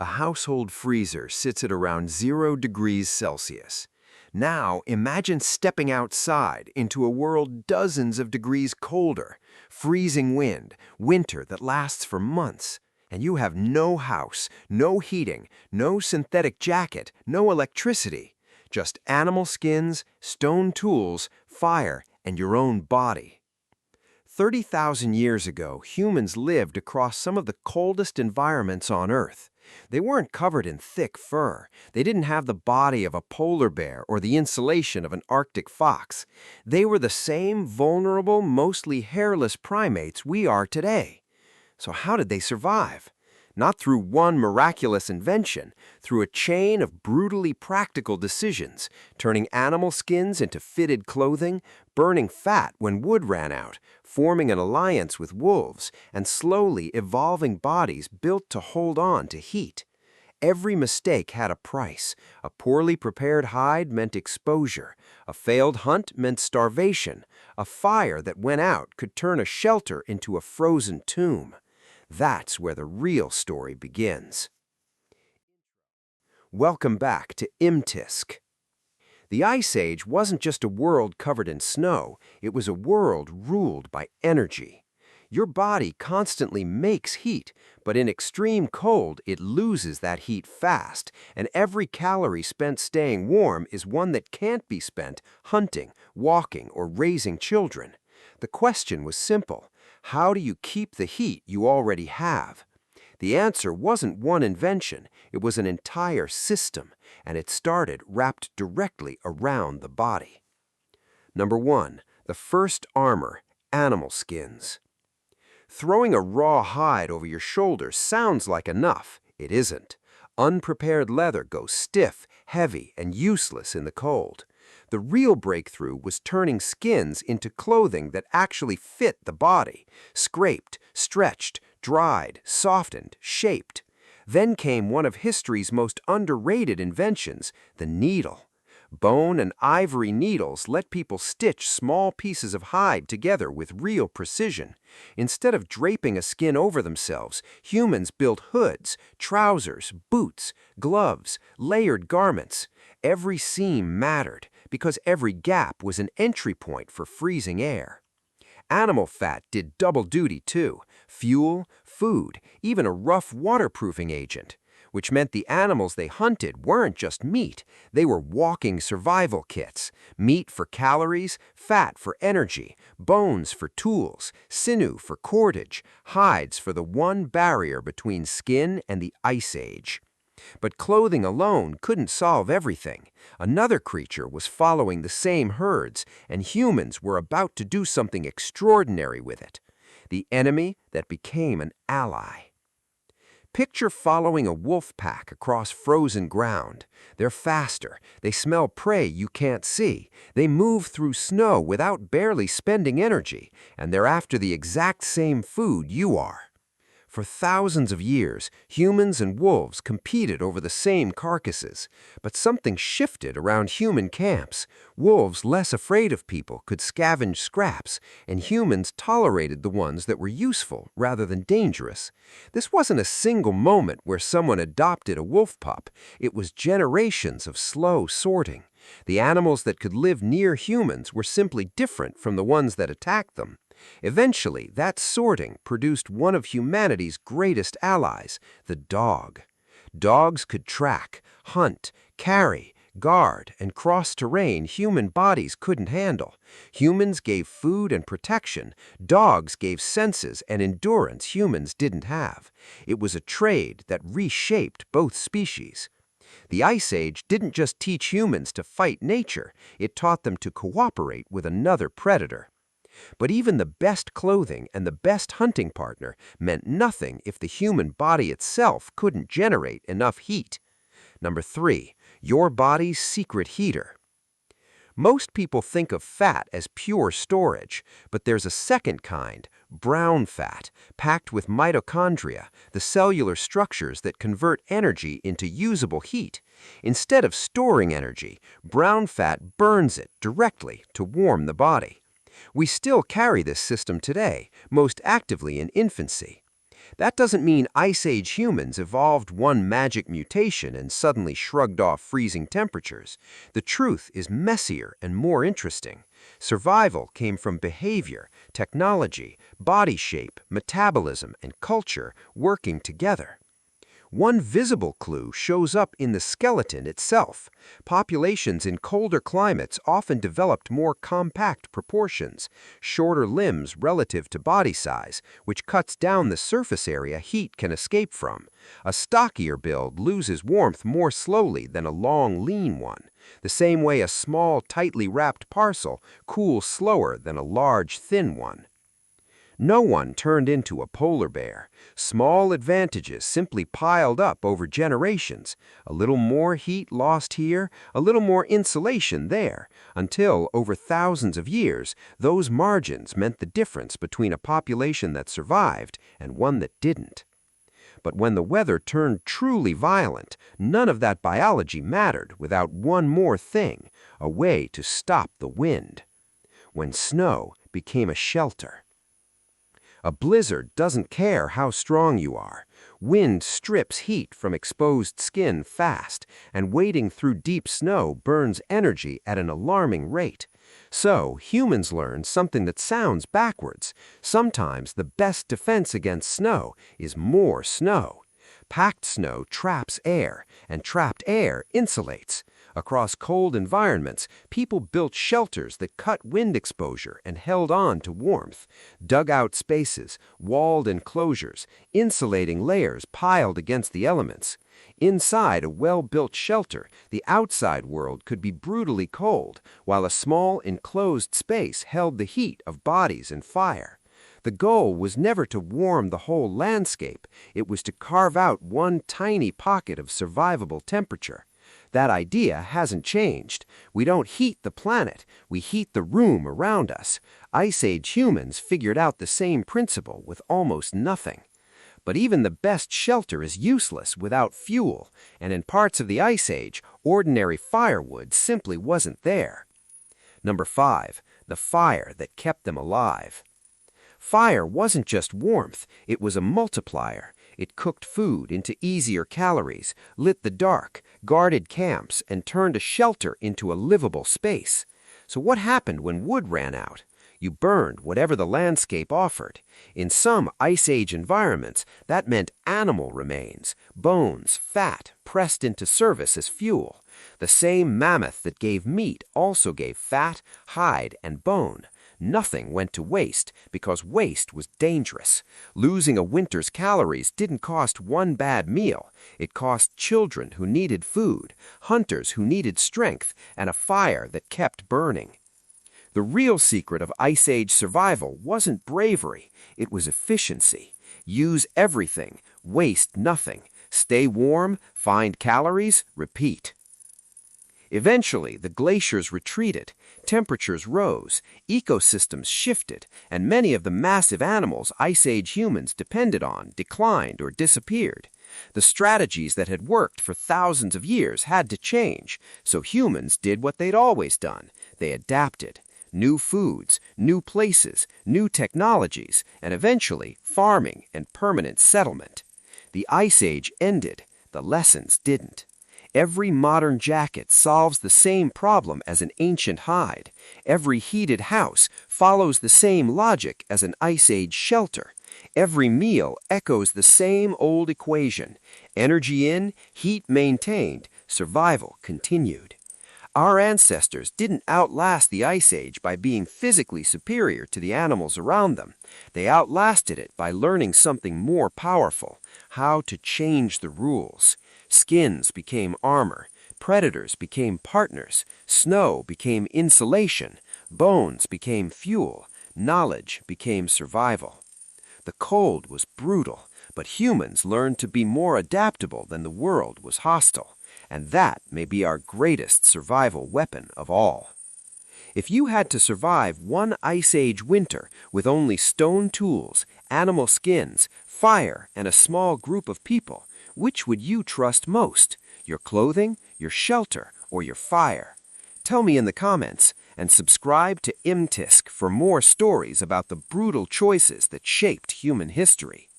A household freezer sits at around 0 degrees Celsius. Now, imagine stepping outside into a world dozens of degrees colder, freezing wind, winter that lasts for months, and you have no house, no heating, no synthetic jacket, no electricity, just animal skins, stone tools, fire, and your own body. 30,000 years ago, humans lived across some of the coldest environments on Earth. They weren't covered in thick fur. They didn't have the body of a polar bear or the insulation of an Arctic fox. They were the same vulnerable, mostly hairless primates we are today. So how did they survive? Not through one miraculous invention, through a chain of brutally practical decisions, turning animal skins into fitted clothing, burning fat when wood ran out, forming an alliance with wolves, and slowly evolving bodies built to hold on to heat. Every mistake had a price. A poorly prepared hide meant exposure. A failed hunt meant starvation. A fire that went out could turn a shelter into a frozen tomb. That's where the real story begins. Welcome back to Imtisk. The Ice Age wasn't just a world covered in snow, it was a world ruled by energy. Your body constantly makes heat, but in extreme cold it loses that heat fast, and every calorie spent staying warm is one that can't be spent hunting, walking, or raising children. The question was simple. How do you keep the heat you already have? The answer wasn't one invention, it was an entire system, and it started wrapped directly around the body. Number 1. The first armor, animal skins. Throwing a raw hide over your shoulders sounds like enough. It isn't. Unprepared leather goes stiff, heavy, and useless in the cold. The real breakthrough was turning skins into clothing that actually fit the body, scraped, stretched, dried, softened, shaped. Then came one of history's most underrated inventions, the needle. Bone and ivory needles let people stitch small pieces of hide together with real precision. Instead of draping a skin over themselves, humans built hoods, trousers, boots, gloves, layered garments. Every seam mattered, because every gap was an entry point for freezing air. Animal fat did double duty too: fuel, food, even a rough waterproofing agent, which meant the animals they hunted weren't just meat, they were walking survival kits. Meat for calories, fat for energy, bones for tools, sinew for cordage, hides for the one barrier between skin and the Ice Age. But clothing alone couldn't solve everything. Another creature was following the same herds, and humans were about to do something extraordinary with it. The enemy that became an ally. Picture following a wolf pack across frozen ground. They're faster, they smell prey you can't see, they move through snow without barely spending energy, and they're after the exact same food you are. For thousands of years, humans and wolves competed over the same carcasses, but something shifted around human camps. Wolves, less afraid of people, could scavenge scraps, and humans tolerated the ones that were useful rather than dangerous. This wasn't a single moment where someone adopted a wolf pup. It was generations of slow sorting. The animals that could live near humans were simply different from the ones that attacked them. Eventually, that sorting produced one of humanity's greatest allies, the dog. Dogs could track, hunt, carry, guard, and cross terrain human bodies couldn't handle. Humans gave food and protection. Dogs gave senses and endurance humans didn't have. It was a trade that reshaped both species. The Ice Age didn't just teach humans to fight nature, it taught them to cooperate with another predator. But even the best clothing and the best hunting partner meant nothing if the human body itself couldn't generate enough heat. Number 3, your body's secret heater. Most people think of fat as pure storage, but there's a second kind, brown fat, packed with mitochondria, the cellular structures that convert energy into usable heat. Instead of storing energy, brown fat burns it directly to warm the body. We still carry this system today, most actively in infancy. That doesn't mean Ice Age humans evolved one magic mutation and suddenly shrugged off freezing temperatures. The truth is messier and more interesting. Survival came from behavior, technology, body shape, metabolism, and culture working together. One visible clue shows up in the skeleton itself. Populations in colder climates often developed more compact proportions, shorter limbs relative to body size, which cuts down the surface area heat can escape from. A stockier build loses warmth more slowly than a long, lean one, the same way a small, tightly wrapped parcel cools slower than a large, thin one. No one turned into a polar bear. Small advantages simply piled up over generations. A little more heat lost here, a little more insulation there, until, over thousands of years, those margins meant the difference between a population that survived and one that didn't. But when the weather turned truly violent, none of that biology mattered without one more thing, a way to stop the wind. When snow became a shelter. A blizzard doesn't care how strong you are. Wind strips heat from exposed skin fast, and wading through deep snow burns energy at an alarming rate. So, humans learned something that sounds backwards. Sometimes the best defense against snow is more snow. Packed snow traps air, and trapped air insulates. Across cold environments, people built shelters that cut wind exposure and held on to warmth. Dugout spaces, walled enclosures, insulating layers piled against the elements. Inside a well-built shelter, the outside world could be brutally cold, while a small enclosed space held the heat of bodies and fire. The goal was never to warm the whole landscape. It was to carve out one tiny pocket of survivable temperature. That idea hasn't changed. We don't heat the planet, we heat the room around us. Ice Age humans figured out the same principle with almost nothing. But even the best shelter is useless without fuel, and in parts of the Ice Age, ordinary firewood simply wasn't there. Number 5. The fire that kept them alive. Fire wasn't just warmth, it was a multiplier. It cooked food into easier calories, lit the dark, guarded camps, and turned a shelter into a livable space. So what happened when wood ran out? You burned whatever the landscape offered. In some Ice Age environments, that meant animal remains, bones, fat, pressed into service as fuel. The same mammoth that gave meat also gave fat, hide, and bone. Nothing went to waste because waste was dangerous. Losing a winter's calories didn't cost one bad meal. It cost children who needed food, hunters who needed strength, and a fire that kept burning. The real secret of Ice Age survival wasn't bravery, it was efficiency. Use everything, waste nothing. Stay warm, find calories, repeat. Eventually, the glaciers retreated, temperatures rose, ecosystems shifted, and many of the massive animals Ice Age humans depended on declined or disappeared. The strategies that had worked for thousands of years had to change, so humans did what they'd always done. They adapted. New foods, new places, new technologies, and eventually farming and permanent settlement. The Ice Age ended, the lessons didn't. Every modern jacket solves the same problem as an ancient hide. Every heated house follows the same logic as an Ice Age shelter. Every meal echoes the same old equation. Energy in, heat maintained, survival continued. Our ancestors didn't outlast the Ice Age by being physically superior to the animals around them. They outlasted it by learning something more powerful, how to change the rules. Skins became armor, predators became partners, snow became insulation, bones became fuel, knowledge became survival. The cold was brutal, but humans learned to be more adaptable than the world was hostile, and that may be our greatest survival weapon of all. If you had to survive one Ice Age winter with only stone tools, animal skins, fire, and a small group of people, which would you trust most? Your clothing, your shelter, or your fire? Tell me in the comments, and subscribe to Imtisk for more stories about the brutal choices that shaped human history.